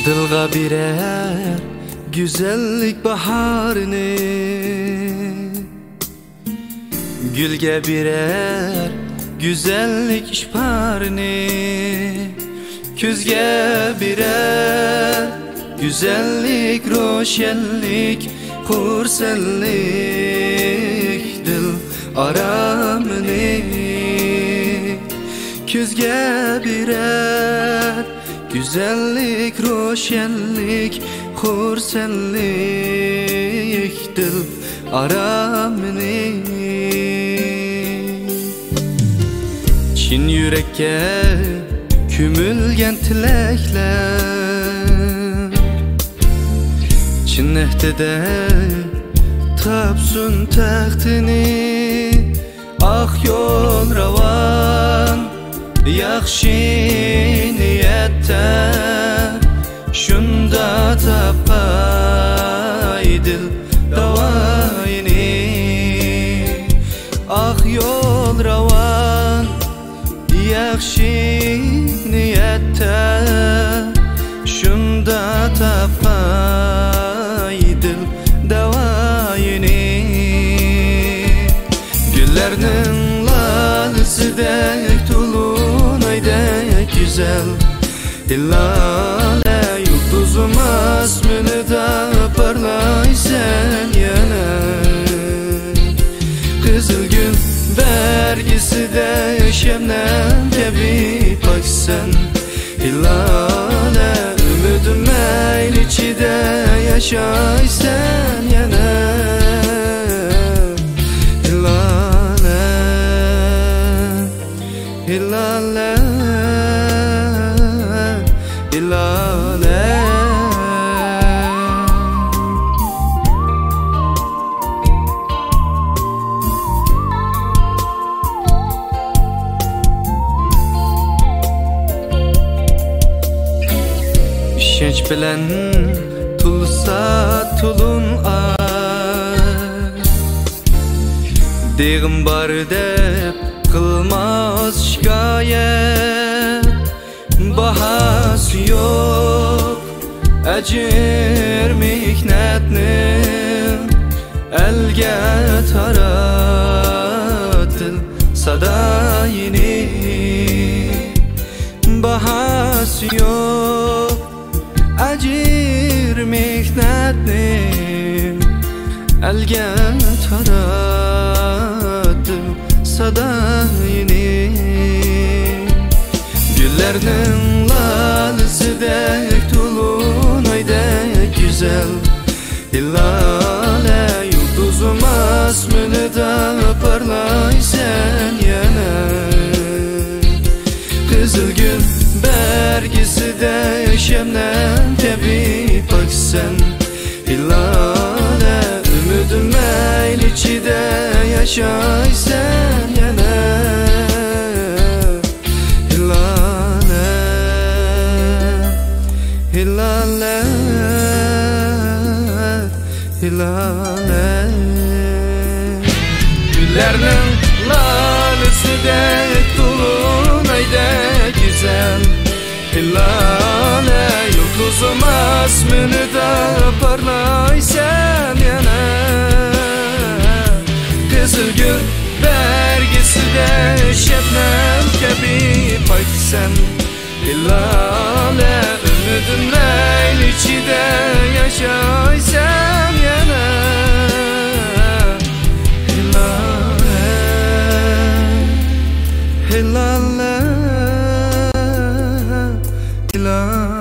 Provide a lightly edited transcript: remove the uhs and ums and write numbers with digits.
Dilga birer güzellik baharını, gülge birer güzellik işparını, küzge birer güzellik roşenlik, kursellik dil aramını, küzge birer güzellik roşenlik, kursellik dil aramını. Çin yürekke kümülgen tilekler, Çin nehtede tapsun tahtini, ah yol ravan yaxşı niyette, şunda tapay dil davayını. Ah yol ravan yaxşı niyette, şunda tapay dil davayını. Güllerinin lalısıdek tulunaydak güzel, İllale yıldızım asmını da parlaysan yana. Kızıl gül vergisi de şemnem tebi paksan, İllale ümidim el içinde yaşaysan yana. İllale, İllale, İllale. İşenç bilen tulsa tulun ay, Degim bar dep kılmaz şikayet, bahası yok acır mihnetnin, elge taratıl sadayını. Bahası yok acır mihnetnin, elge taratıl sadayını. Güllerinin lalısıdek tulunaydak güzel, İllale yıldızım asmını da parlaysan yana. Kızıl gül bergisi de şemnem tebi paksan, İllale ümidim el içinde yaşaysan yana. İllale, İllale. Güllerinin lalısıdek tulunaydak güzel, İllale yıldızım asmını da parlaysan yana. Kızıl gül vergisi de şebnem tebi paksan, İllale ümidim el içinde yaşaysan yana. İllale, İllale, İllale.